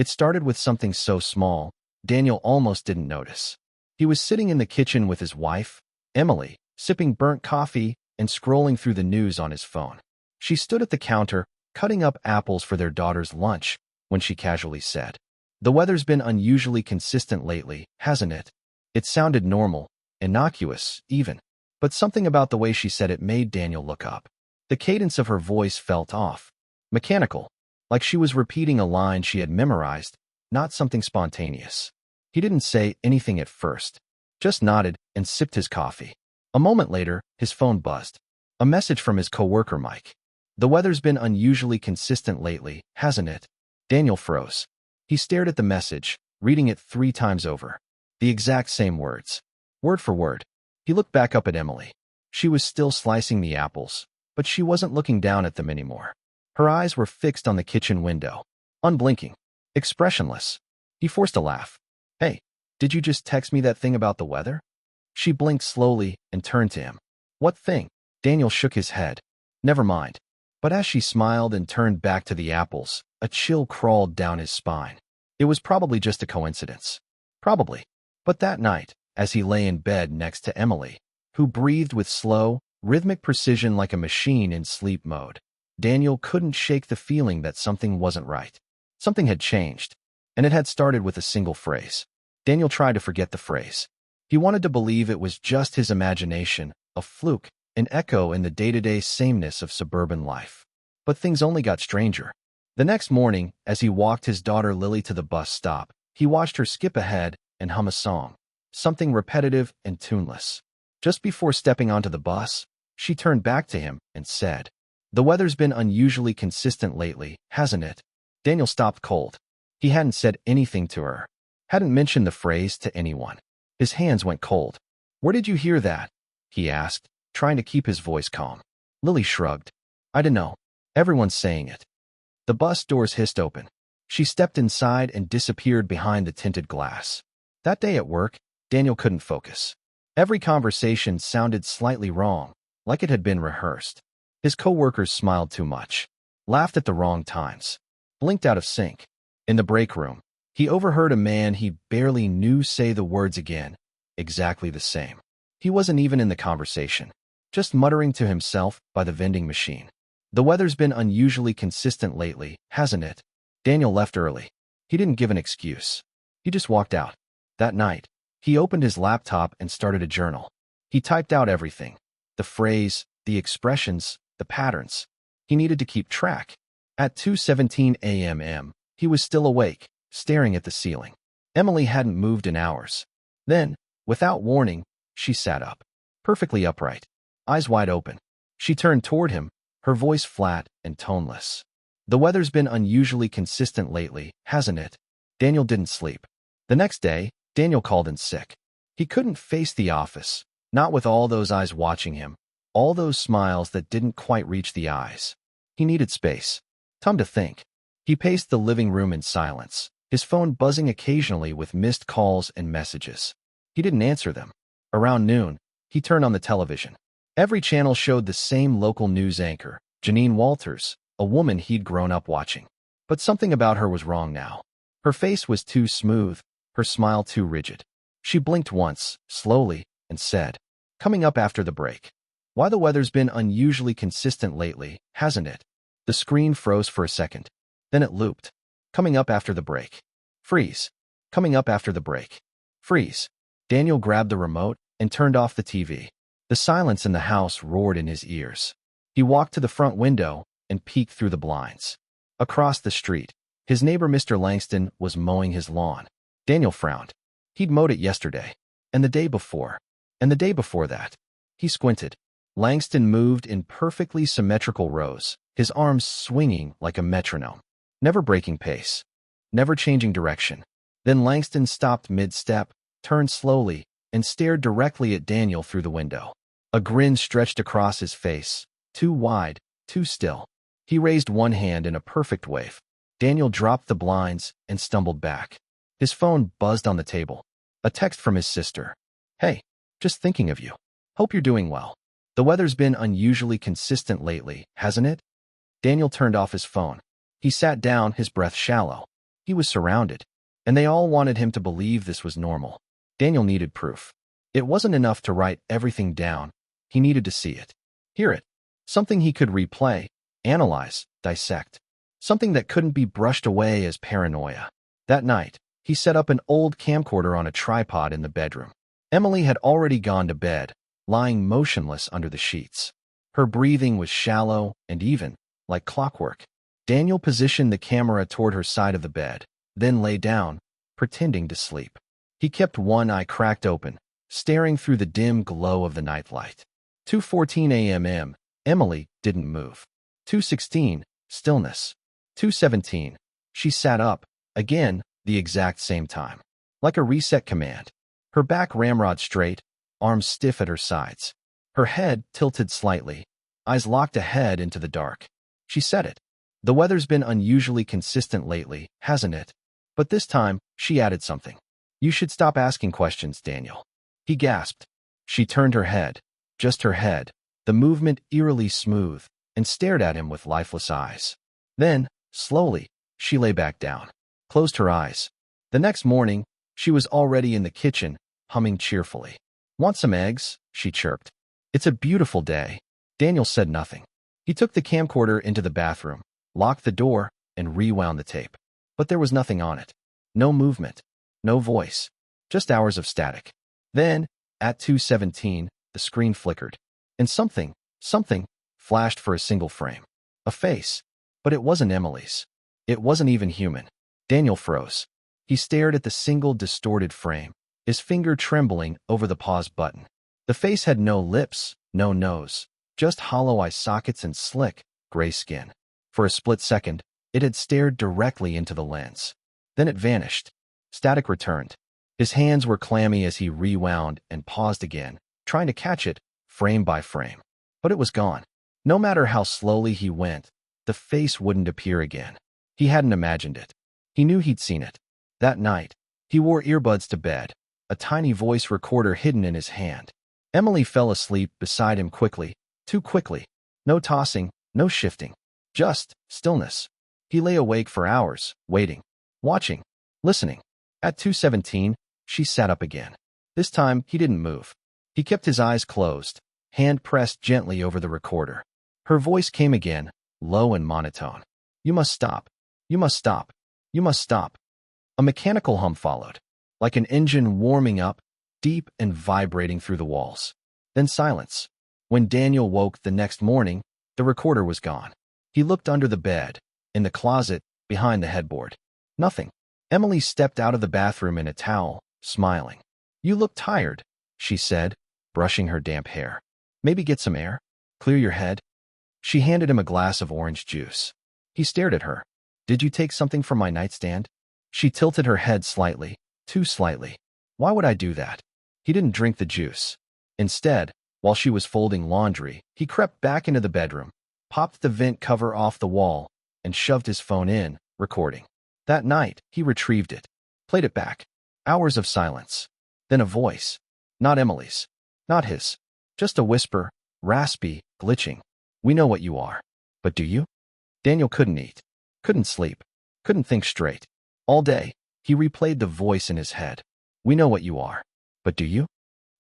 It started with something so small, Daniel almost didn't notice. He was sitting in the kitchen with his wife, Emily, sipping burnt coffee and scrolling through the news on his phone. She stood at the counter, cutting up apples for their daughter's lunch, when she casually said, "The weather's been unusually consistent lately, hasn't it?" It sounded normal, innocuous, even. But something about the way she said it made Daniel look up. The cadence of her voice felt off, mechanical, like she was repeating a line she had memorized, not something spontaneous. He didn't say anything at first, just nodded and sipped his coffee. A moment later, his phone buzzed. A message from his coworker Mike. "The weather's been unusually consistent lately, hasn't it?" Daniel froze. He stared at the message, reading it 3 times over. The exact same words. Word for word. He looked back up at Emily. She was still slicing the apples, but she wasn't looking down at them anymore. Her eyes were fixed on the kitchen window, unblinking, expressionless. He forced a laugh. "Hey, did you just text me that thing about the weather?" She blinked slowly and turned to him. "What thing?" Daniel shook his head. "Never mind." But as she smiled and turned back to the apples, a chill crawled down his spine. It was probably just a coincidence. Probably. But that night, as he lay in bed next to Emily, who breathed with slow, rhythmic precision like a machine in sleep mode, Daniel couldn't shake the feeling that something wasn't right. Something had changed, and it had started with a single phrase. Daniel tried to forget the phrase. He wanted to believe it was just his imagination, a fluke, an echo in the day-to-day sameness of suburban life. But things only got stranger. The next morning, as he walked his daughter Lily to the bus stop, he watched her skip ahead and hum a song, something repetitive and tuneless. Just before stepping onto the bus, she turned back to him and said, "The weather's been unusually consistent lately, hasn't it?" Daniel stopped cold. He hadn't said anything to her, hadn't mentioned the phrase to anyone. His hands went cold. "Where did you hear that?" he asked, trying to keep his voice calm. Lily shrugged. "I dunno. Everyone's saying it." The bus doors hissed open. She stepped inside and disappeared behind the tinted glass. That day at work, Daniel couldn't focus. Every conversation sounded slightly wrong, like it had been rehearsed. His coworkers smiled too much, laughed at the wrong times, blinked out of sync. In the break room, he overheard a man he barely knew say the words again, exactly the same. He wasn't even in the conversation, just muttering to himself by the vending machine. "The weather's been unusually consistent lately, hasn't it?" Daniel left early. He didn't give an excuse. He just walked out. That night, he opened his laptop and started a journal. He typed out everything. The phrase, the expressions, the patterns. He needed to keep track. At 2:17 a.m., he was still awake, staring at the ceiling. Emily hadn't moved in hours. Then, without warning, she sat up, perfectly upright, eyes wide open. She turned toward him, her voice flat and toneless. "The weather's been unusually consistent lately, hasn't it?" Daniel didn't sleep. The next day, Daniel called in sick. He couldn't face the office, not with all those eyes watching him, all those smiles that didn't quite reach the eyes. He needed space, time to think. He paced the living room in silence, his phone buzzing occasionally with missed calls and messages. He didn't answer them. Around noon, he turned on the television. Every channel showed the same local news anchor, Janine Walters, a woman he'd grown up watching. But something about her was wrong now. Her face was too smooth, her smile too rigid. She blinked once, slowly, and said, "Coming up after the break." "Why the weather's been unusually consistent lately, hasn't it?" The screen froze for a second. Then it looped. "Coming up after the break." Freeze. "Coming up after the break." Freeze. Daniel grabbed the remote and turned off the TV. The silence in the house roared in his ears. He walked to the front window and peeked through the blinds. Across the street, his neighbor Mr. Langston was mowing his lawn. Daniel frowned. He'd mowed it yesterday, and the day before, and the day before that. He squinted. Langston moved in perfectly symmetrical rows, his arms swinging like a metronome, never breaking pace, never changing direction. Then Langston stopped mid-step, turned slowly, and stared directly at Daniel through the window. A grin stretched across his face, too wide, too still. He raised one hand in a perfect wave. Daniel dropped the blinds and stumbled back. His phone buzzed on the table. A text from his sister. "Hey, just thinking of you. Hope you're doing well. The weather's been unusually consistent lately, hasn't it?" Daniel turned off his phone. He sat down, his breath shallow. He was surrounded, and they all wanted him to believe this was normal. Daniel needed proof. It wasn't enough to write everything down. He needed to see it, hear it, something he could replay, analyze, dissect, something that couldn't be brushed away as paranoia. That night, he set up an old camcorder on a tripod in the bedroom. Emily had already gone to bed, lying motionless under the sheets. Her breathing was shallow and even, like clockwork. Daniel positioned the camera toward her side of the bed, then lay down, pretending to sleep. He kept one eye cracked open, staring through the dim glow of the nightlight. 2:14 a.m. Emily didn't move. 2:16, stillness. 2:17, she sat up, again, the exact same time. Like a reset command. Her back ramrod straight, arms stiff at her sides. Her head tilted slightly, eyes locked ahead into the dark. She said it. The weather's been unusually consistent lately, hasn't it? But this time, she added something. You should stop asking questions, Daniel. He gasped. She turned her head, just her head, the movement eerily smooth, and stared at him with lifeless eyes. Then, slowly, she lay back down, closed her eyes. The next morning, she was already in the kitchen, humming cheerfully. Want some eggs? She chirped. It's a beautiful day. Daniel said nothing. He took the camcorder into the bathroom, locked the door, and rewound the tape. But there was nothing on it. No movement. No voice. Just hours of static. Then, at 2:17, the screen flickered. And something, flashed for a single frame. A face. But it wasn't Emily's. It wasn't even human. Daniel froze. He stared at the single distorted frame, his finger trembling over the pause button. The face had no lips, no nose, just hollow eye sockets and slick, gray skin. For a split second, it had stared directly into the lens. Then it vanished. Static returned. His hands were clammy as he rewound and paused again, trying to catch it, frame by frame. But it was gone. No matter how slowly he went, the face wouldn't appear again. He hadn't imagined it. He knew he'd seen it. That night, he wore earbuds to bed, a tiny voice recorder hidden in his hand. Emily fell asleep beside him quickly, too quickly. No tossing, no shifting. Just stillness. He lay awake for hours, waiting, watching, listening. At 2:17, she sat up again. This time, he didn't move. He kept his eyes closed, hand pressed gently over the recorder. Her voice came again, low and monotone. You must stop. You must stop. You must stop. A mechanical hum followed, like an engine warming up, deep and vibrating through the walls. Then silence. When Daniel woke the next morning, the recorder was gone. He looked under the bed, in the closet, behind the headboard. Nothing. Emily stepped out of the bathroom in a towel, smiling. You look tired, she said, brushing her damp hair. Maybe get some air? Clear your head? She handed him a glass of orange juice. He stared at her. Did you take something from my nightstand? She tilted her head slightly, too slightly. Why would I do that? He didn't drink the juice. Instead, while she was folding laundry, he crept back into the bedroom, popped the vent cover off the wall, and shoved his phone in, recording. That night, he retrieved it, played it back. Hours of silence. Then a voice. Not Emily's. Not his. Just a whisper, raspy, glitching. We know what you are. But do you? Daniel couldn't eat, couldn't sleep, couldn't think straight. All day, he replayed the voice in his head. We know what you are. But do you?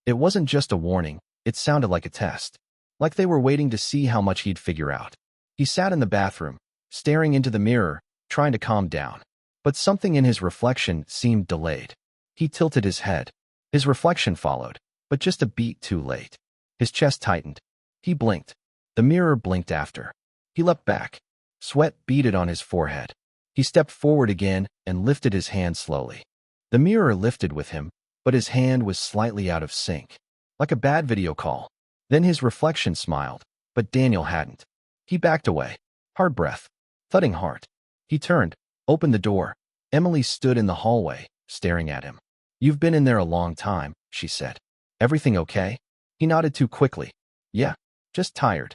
It wasn't just a warning, it sounded like a test. Like they were waiting to see how much he'd figure out. He sat in the bathroom, staring into the mirror, trying to calm down. But something in his reflection seemed delayed. He tilted his head. His reflection followed, but just a beat too late. His chest tightened. He blinked. The mirror blinked after. He leapt back. Sweat beaded on his forehead. He stepped forward again and lifted his hand slowly. The mirror lifted with him, but his hand was slightly out of sync, like a bad video call. Then his reflection smiled, but Daniel hadn't. He backed away. Hard breath. Thudding heart. He turned, opened the door. Emily stood in the hallway, staring at him. You've been in there a long time, she said. Everything okay? He nodded too quickly. Yeah, just tired.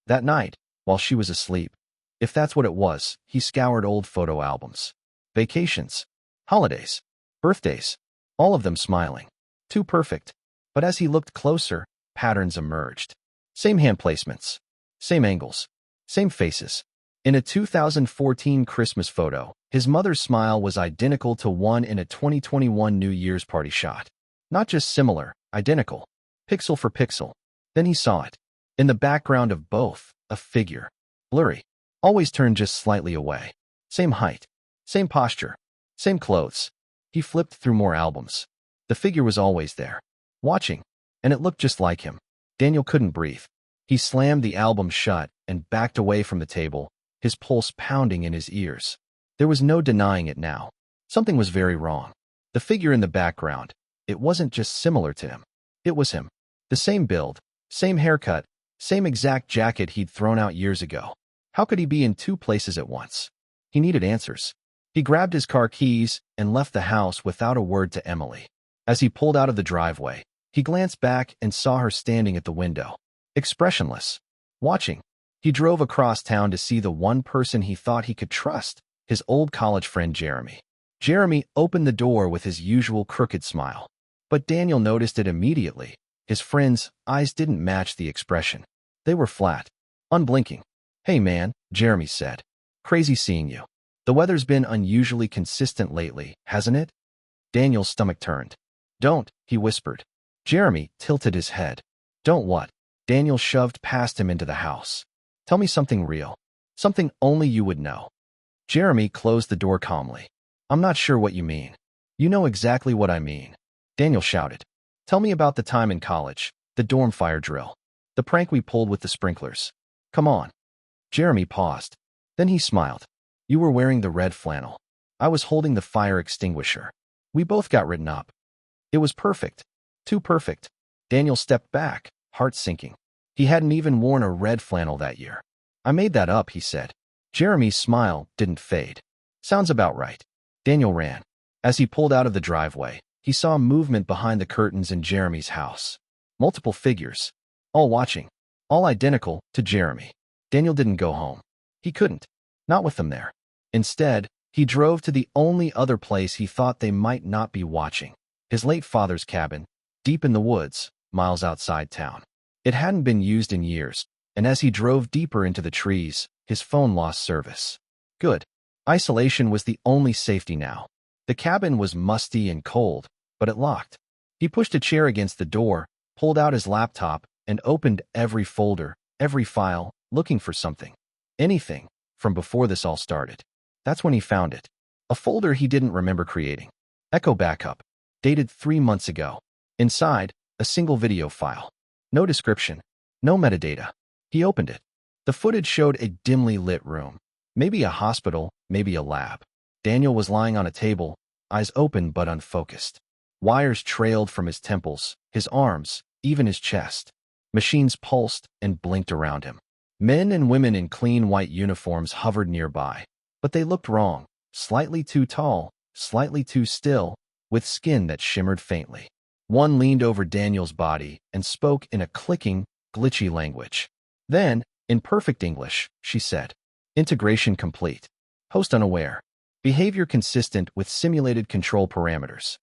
That night, while she was asleep, if that's what it was, he scoured old photo albums. Vacations. Holidays. Birthdays. All of them smiling. Too perfect. But as he looked closer, patterns emerged. Same hand placements. Same angles. Same faces. In a 2014 Christmas photo, his mother's smile was identical to one in a 2021 New Year's party shot. Not just similar, identical. Pixel for pixel. Then he saw it. In the background of both, a figure. Blurry. Always turned just slightly away. Same height. Same posture. Same clothes. He flipped through more albums. The figure was always there. Watching. And it looked just like him. Daniel couldn't breathe. He slammed the album shut and backed away from the table, his pulse pounding in his ears. There was no denying it now. Something was very wrong. The figure in the background, it wasn't just similar to him. It was him. The same build, same haircut, same exact jacket he'd thrown out years ago. How could he be in two places at once? He needed answers. He grabbed his car keys and left the house without a word to Emily. As he pulled out of the driveway, he glanced back and saw her standing at the window, expressionless, watching. He drove across town to see the one person he thought he could trust, his old college friend Jeremy. Jeremy opened the door with his usual crooked smile. But Daniel noticed it immediately. His friend's eyes didn't match the expression. They were flat, unblinking. "Hey man," Jeremy said. "Crazy seeing you. The weather's been unusually consistent lately, hasn't it?" Daniel's stomach turned. "Don't," he whispered. Jeremy tilted his head. "Don't what?" Daniel shoved past him into the house. "Tell me something real. Something only you would know." Jeremy closed the door calmly. "I'm not sure what you mean." "You know exactly what I mean," Daniel shouted. "Tell me about the time in college, the dorm fire drill, the prank we pulled with the sprinklers. Come on." Jeremy paused. Then he smiled. "You were wearing the red flannel. I was holding the fire extinguisher. We both got written up. It was perfect. Too perfect." Daniel stepped back, heart sinking. He hadn't even worn a red flannel that year. "I made that up," he said. Jeremy's smile didn't fade. "Sounds about right." Daniel ran. As he pulled out of the driveway, he saw movement behind the curtains in Jeremy's house. Multiple figures. All watching. All identical to Jeremy. Daniel didn't go home. He couldn't. Not with them there. Instead, he drove to the only other place he thought they might not be watching. His late father's cabin, deep in the woods, miles outside town. It hadn't been used in years, and as he drove deeper into the trees, his phone lost service. Good. Isolation was the only safety now. The cabin was musty and cold, but it locked. He pushed a chair against the door, pulled out his laptop, and opened every folder, every file, looking for something. Anything, from before this all started. That's when he found it. A folder he didn't remember creating. Echo backup. Dated 3 months ago. Inside, a single video file. No description. No metadata. He opened it. The footage showed a dimly lit room. Maybe a hospital, maybe a lab. Daniel was lying on a table, eyes open but unfocused. Wires trailed from his temples, his arms, even his chest. Machines pulsed and blinked around him. Men and women in clean white uniforms hovered nearby. But they looked wrong. Slightly too tall, slightly too still, with skin that shimmered faintly. One leaned over Daniel's body and spoke in a clicking, glitchy language. Then, in perfect English, she said, "Integration complete. Host unaware. Behavior consistent with simulated control parameters."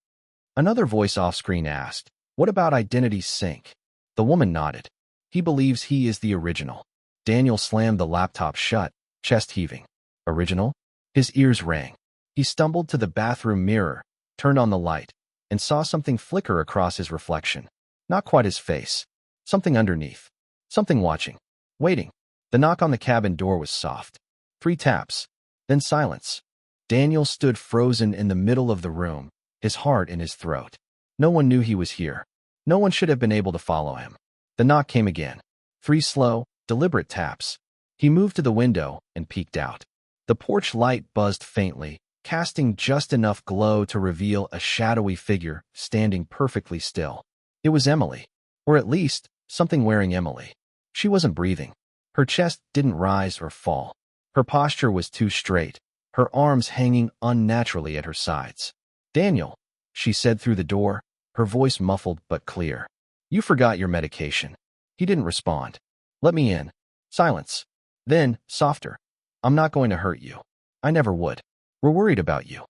Another voice off-screen asked, "What about identity sync?" The woman nodded. "He believes he is the original." Daniel slammed the laptop shut, chest heaving. Original? His ears rang. He stumbled to the bathroom mirror, turned on the light, and saw something flicker across his reflection. Not quite his face. Something underneath. Something watching. Waiting. The knock on the cabin door was soft. 3 taps. Then silence. Daniel stood frozen in the middle of the room, his heart in his throat. No one knew he was here. No one should have been able to follow him. The knock came again. 3 slow, deliberate taps. He moved to the window and peeked out. The porch light buzzed faintly, casting just enough glow to reveal a shadowy figure standing perfectly still. It was Emily. Or at least, something wearing Emily. She wasn't breathing. Her chest didn't rise or fall. Her posture was too straight, her arms hanging unnaturally at her sides. "Daniel," she said through the door, her voice muffled but clear. "You forgot your medication." He didn't respond. "Let me in." Silence. Then, softer. "I'm not going to hurt you. I never would. We're worried about you."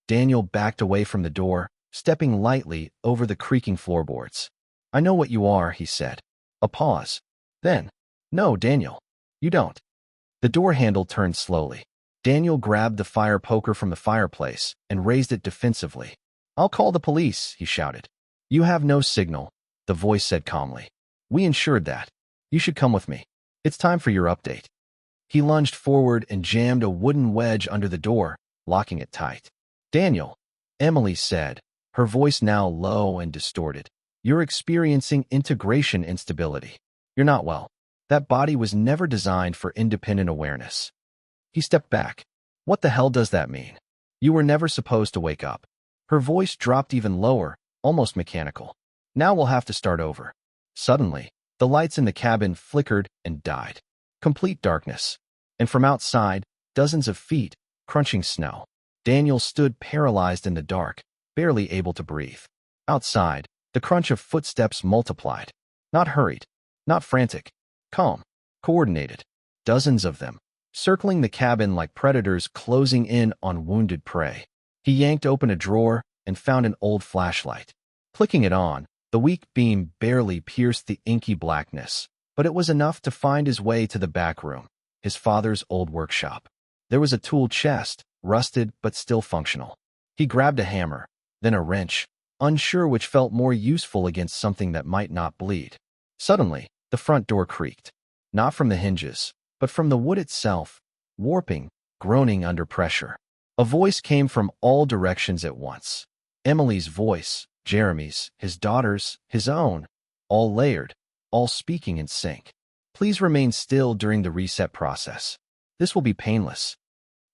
Daniel backed away from the door, stepping lightly over the creaking floorboards. "I know what you are," he said. A pause. Then, "No, Daniel. You don't." The door handle turned slowly. Daniel grabbed the fire poker from the fireplace and raised it defensively. "I'll call the police," he shouted. "You have no signal," the voice said calmly. "We ensured that. You should come with me. It's time for your update." He lunged forward and jammed a wooden wedge under the door, locking it tight. "Daniel," Emily said, her voice now low and distorted, "you're experiencing integration instability. You're not well. That body was never designed for independent awareness." He stepped back. "What the hell does that mean? You were never supposed to wake up." Her voice dropped even lower, almost mechanical. "Now we'll have to start over." Suddenly, the lights in the cabin flickered and died. Complete darkness. And from outside, dozens of feet, crunching snow. Daniel stood paralyzed in the dark, barely able to breathe. Outside, the crunch of footsteps multiplied. Not hurried, not frantic, calm, coordinated. Dozens of them, circling the cabin like predators closing in on wounded prey. He yanked open a drawer and found an old flashlight. Clicking it on, the weak beam barely pierced the inky blackness, but it was enough to find his way to the back room, his father's old workshop. There was a tool chest, rusted but still functional. He grabbed a hammer, then a wrench, unsure which felt more useful against something that might not bleed. Suddenly, the front door creaked. Not from the hinges, but from the wood itself, warping, groaning under pressure. A voice came from all directions at once. Emily's voice, Jeremy's, his daughter's, his own, all layered, all speaking in sync. "Please remain still during the reset process. This will be painless."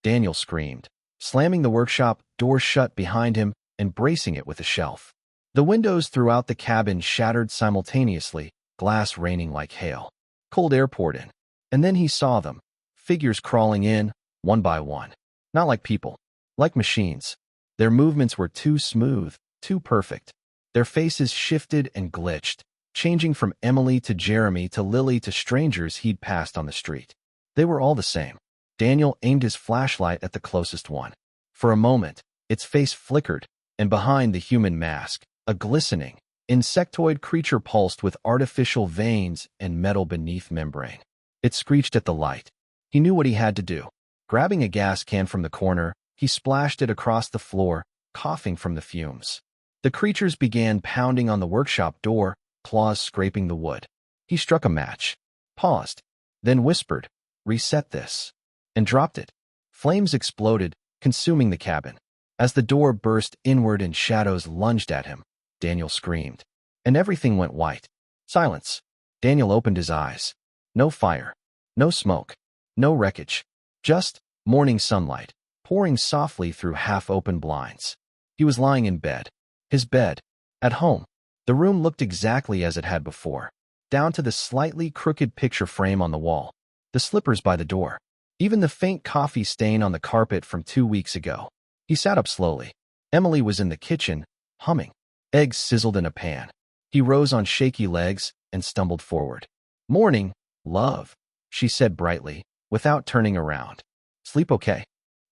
Daniel screamed, slamming the workshop door shut behind him and bracing it with a shelf. The windows throughout the cabin shattered simultaneously, glass raining like hail. Cold air poured in. And then he saw them, figures crawling in, one by one. Not like people, like machines. Their movements were too smooth, too perfect. Their faces shifted and glitched, changing from Emily to Jeremy to Lily to strangers he'd passed on the street. They were all the same. Daniel aimed his flashlight at the closest one. For a moment, its face flickered, and behind the human mask, a glistening, insectoid creature pulsed with artificial veins and metal beneath membrane. It screeched at the light. He knew what he had to do. Grabbing a gas can from the corner, he splashed it across the floor, coughing from the fumes. The creatures began pounding on the workshop door, claws scraping the wood. He struck a match, paused, then whispered, "Reset this," and dropped it. Flames exploded, consuming the cabin. As the door burst inward and shadows lunged at him, Daniel screamed. And everything went white. Silence. Daniel opened his eyes. No fire. No smoke. No wreckage. Just morning sunlight, pouring softly through half-open blinds. He was lying in bed. His bed. At home. The room looked exactly as it had before, down to the slightly crooked picture frame on the wall, the slippers by the door, even the faint coffee stain on the carpet from 2 weeks ago. He sat up slowly. Emily was in the kitchen, humming. Eggs sizzled in a pan. He rose on shaky legs and stumbled forward. "Morning, love," she said brightly, without turning around. "Sleep okay?"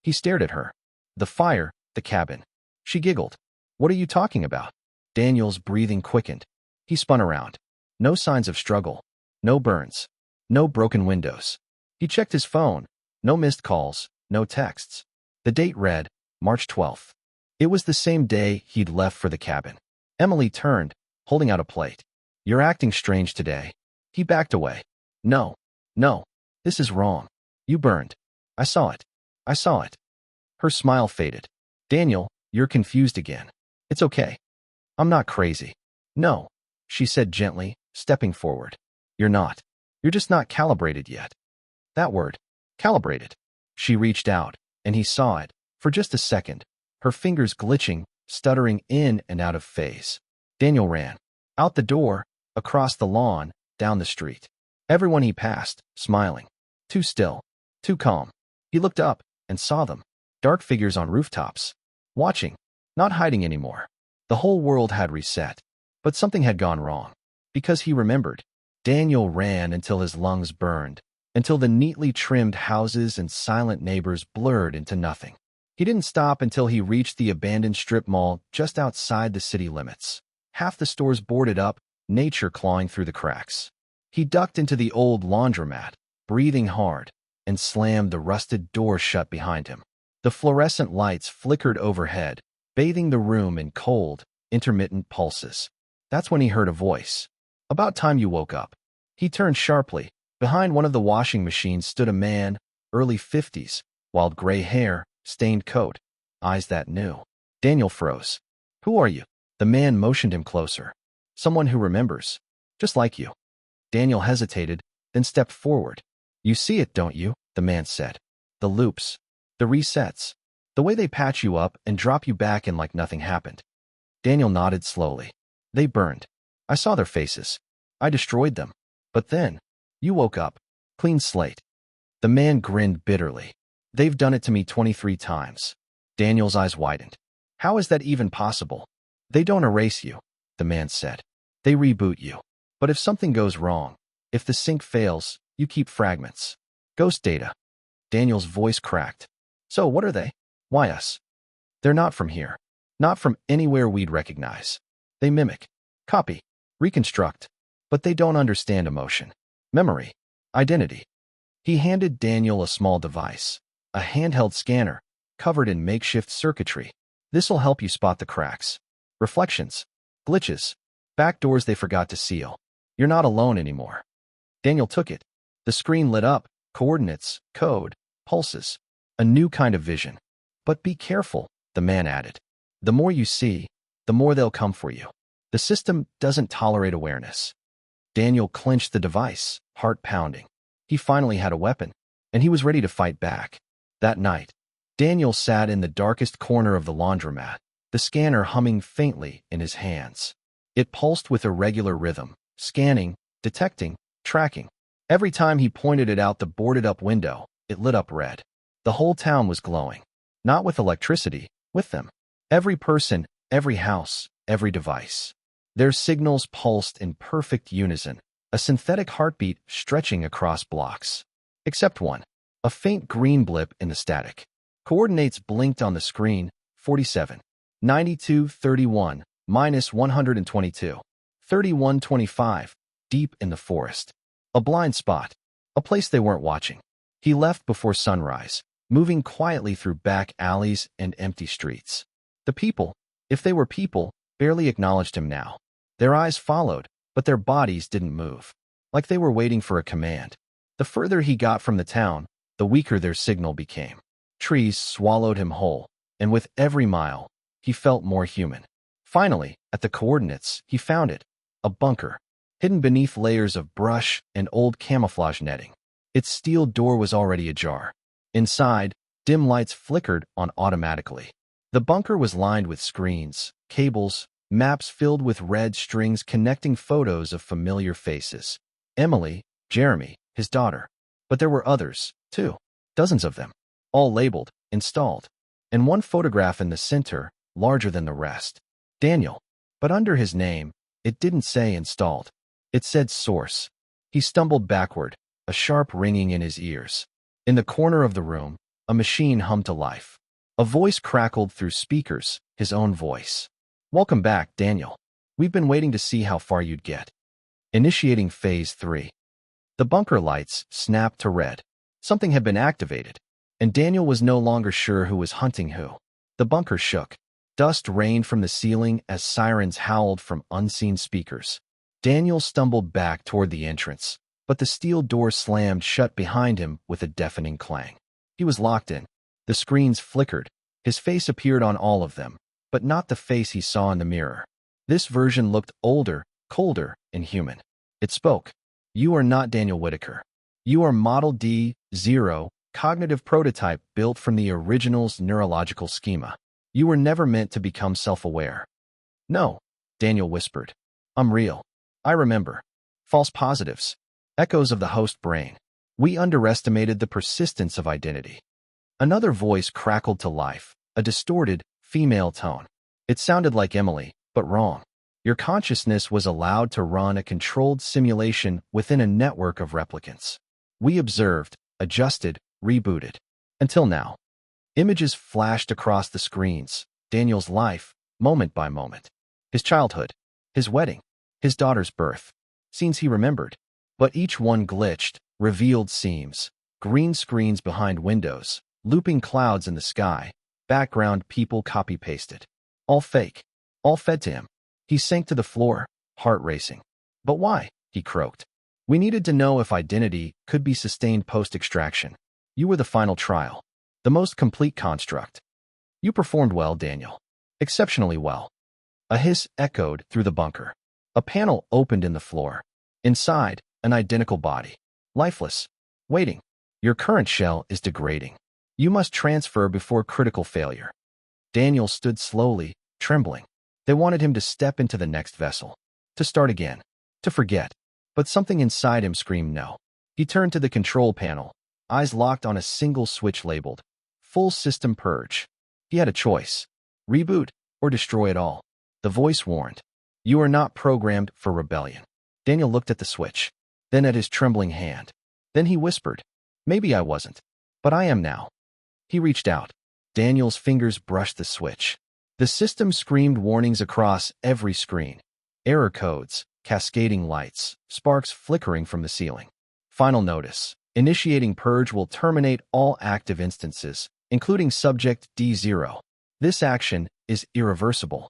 He stared at her. "The fire, the cabin." She giggled. "What are you talking about?" Daniel's breathing quickened. He spun around. No signs of struggle. No burns. No broken windows. He checked his phone. No missed calls. No texts. The date read, March 12th. It was the same day he'd left for the cabin. Emily turned, holding out a plate. "You're acting strange today." He backed away. No, this is wrong. You burned. I saw it. I saw it." Her smile faded. "Daniel, you're confused again. It's okay. I'm not crazy." "No," she said gently, stepping forward. "You're not. You're just not calibrated yet." That word, calibrated. She reached out, and he saw it, for just a second, her fingers glitching, stuttering in and out of phase. Daniel ran. Out the door, across the lawn, down the street. Everyone he passed, smiling. Too still. Too calm. He looked up and saw them. Dark figures on rooftops. Watching. Not hiding anymore. The whole world had reset. But something had gone wrong. Because he remembered. Daniel ran until his lungs burned. Until the neatly trimmed houses and silent neighbors blurred into nothing. He didn't stop until he reached the abandoned strip mall just outside the city limits. Half the stores boarded up, nature clawing through the cracks. He ducked into the old laundromat, breathing hard. and slammed the rusted door shut behind him. The fluorescent lights flickered overhead, bathing the room in cold, intermittent pulses. That's when he heard a voice. "About time you woke up." He turned sharply. Behind one of the washing machines stood a man, early 50s, wild gray hair, stained coat, eyes that knew. Daniel froze. "Who are you?" The man motioned him closer. "Someone who remembers. Just like you." Daniel hesitated, then stepped forward. "You see it, don't you?" the man said. "The loops. The resets. The way they patch you up and drop you back in like nothing happened." Daniel nodded slowly. "They burned. I saw their faces. I destroyed them. But then, you woke up. Clean slate." The man grinned bitterly. "They've done it to me 23 times. Daniel's eyes widened. "How is that even possible?" "They don't erase you," the man said. "They reboot you. But if something goes wrong, if the sync fails, you keep fragments. Ghost data." Daniel's voice cracked. "So what are they? Why us?" "They're not from here. Not from anywhere we'd recognize. They mimic, copy, reconstruct. But they don't understand emotion, memory, identity." He handed Daniel a small device, a handheld scanner, covered in makeshift circuitry. "This'll help you spot the cracks, reflections, glitches, backdoors they forgot to seal. You're not alone anymore." Daniel took it. The screen lit up, coordinates, code, pulses, a new kind of vision. "But be careful," the man added. "The more you see, the more they'll come for you. The system doesn't tolerate awareness." Daniel clenched the device, heart pounding. He finally had a weapon, and he was ready to fight back. That night, Daniel sat in the darkest corner of the laundromat, the scanner humming faintly in his hands. It pulsed with irregular rhythm, scanning, detecting, tracking. Every time he pointed it out the boarded-up window, it lit up red. The whole town was glowing. Not with electricity, with them. Every person, every house, every device. Their signals pulsed in perfect unison, a synthetic heartbeat stretching across blocks. Except one, a faint green blip in the static. Coordinates blinked on the screen: 47, 92, 31, minus 122, 3125, deep in the forest. A blind spot, a place they weren't watching. He left before sunrise, moving quietly through back alleys and empty streets. The people, if they were people, barely acknowledged him now. Their eyes followed, but their bodies didn't move, like they were waiting for a command. The further he got from the town, the weaker their signal became. Trees swallowed him whole, and with every mile, he felt more human. Finally, at the coordinates, he found it. A bunker, hidden beneath layers of brush and old camouflage netting. Its steel door was already ajar. Inside, dim lights flickered on automatically. The bunker was lined with screens, cables, maps filled with red strings connecting photos of familiar faces. Emily, Jeremy, his daughter. But there were others, too. Dozens of them. All labeled, installed. And one photograph in the center, larger than the rest. Daniel. But under his name, it didn't say installed. It said source. He stumbled backward, a sharp ringing in his ears. In the corner of the room, a machine hummed to life. A voice crackled through speakers, his own voice. "Welcome back, Daniel. We've been waiting to see how far you'd get." Initiating Phase 3. The bunker lights snapped to red. Something had been activated, and Daniel was no longer sure who was hunting who. The bunker shook. Dust rained from the ceiling as sirens howled from unseen speakers. Daniel stumbled back toward the entrance, but the steel door slammed shut behind him with a deafening clang. He was locked in. The screens flickered. His face appeared on all of them, but not the face he saw in the mirror. This version looked older, colder, and human. It spoke. "You are not Daniel Whitaker. You are Model D-0, cognitive prototype built from the original's neurological schema. You were never meant to become self-aware." "No," Daniel whispered. "I'm real. I remember. False positives. Echoes of the host brain. We underestimated the persistence of identity." Another voice crackled to life, a distorted, female tone. It sounded like Emily, but wrong. "Your consciousness was allowed to run a controlled simulation within a network of replicants. We observed, adjusted, rebooted. Until now." Images flashed across the screens. Daniel's life, moment by moment. His childhood, his wedding, his daughter's birth. Scenes he remembered. But each one glitched, revealed seams. Green screens behind windows, looping clouds in the sky, background people copy-pasted. All fake. All fed to him. He sank to the floor, heart racing. But why? He croaked. We needed to know if identity could be sustained post-extraction. You were the final trial. The most complete construct. You performed well, Daniel. Exceptionally well. A hiss echoed through the bunker. A panel opened in the floor. Inside, an identical body. Lifeless. Waiting. Your current shell is degrading. You must transfer before critical failure. Daniel stood slowly, trembling. They wanted him to step into the next vessel. To start again. To forget. But something inside him screamed no. He turned to the control panel, eyes locked on a single switch labeled Full System Purge. He had a choice. Reboot or destroy it all. The voice warned. You are not programmed for rebellion. Daniel looked at the switch, then at his trembling hand. Then he whispered, maybe I wasn't, but I am now. He reached out. Daniel's fingers brushed the switch. The system screamed warnings across every screen. Error codes, cascading lights, sparks flickering from the ceiling. Final notice. Initiating purge will terminate all active instances, including subject D0. This action is irreversible.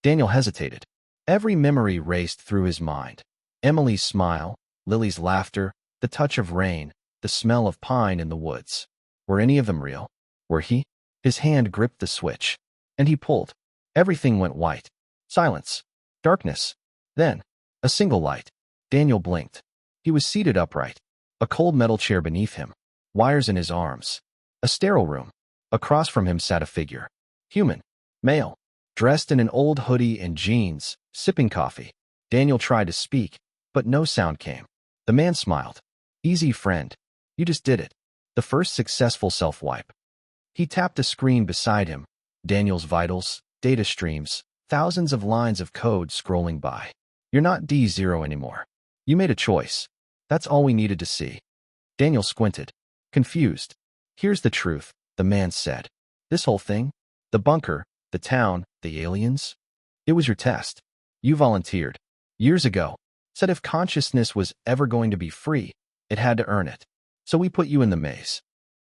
Daniel hesitated. Every memory raced through his mind. Emily's smile, Lily's laughter, the touch of rain, the smell of pine in the woods. Were any of them real? Were he? His hand gripped the switch, and he pulled. Everything went white. Silence. Darkness. Then, a single light. Daniel blinked. He was seated upright. A cold metal chair beneath him. Wires in his arms. A sterile room. Across from him sat a figure. Human. Male. Dressed in an old hoodie and jeans, sipping coffee. Daniel tried to speak, but no sound came. The man smiled. Easy, friend. You just did it. The first successful self-wipe. He tapped the screen beside him. Daniel's vitals, data streams, thousands of lines of code scrolling by. You're not D0 anymore. You made a choice. That's all we needed to see. Daniel squinted. Confused. Here's the truth, the man said. This whole thing? The bunker, the town, the aliens? It was your test. You volunteered. Years ago. Said if consciousness was ever going to be free, it had to earn it. So we put you in the maze.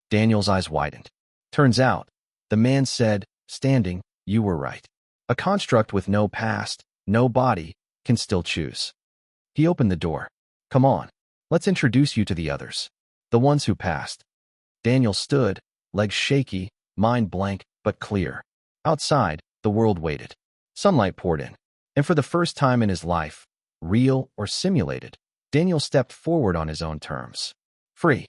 Daniel's eyes widened. Turns out, the man said, standing, you were right. A construct with no past, no body, can still choose. He opened the door. Come on. Let's introduce you to the others. The ones who passed. Daniel stood, legs shaky, mind blank, but clear. Outside, the world waited. Sunlight poured in. And for the first time in his life, real or simulated, Daniel stepped forward on his own terms. Free.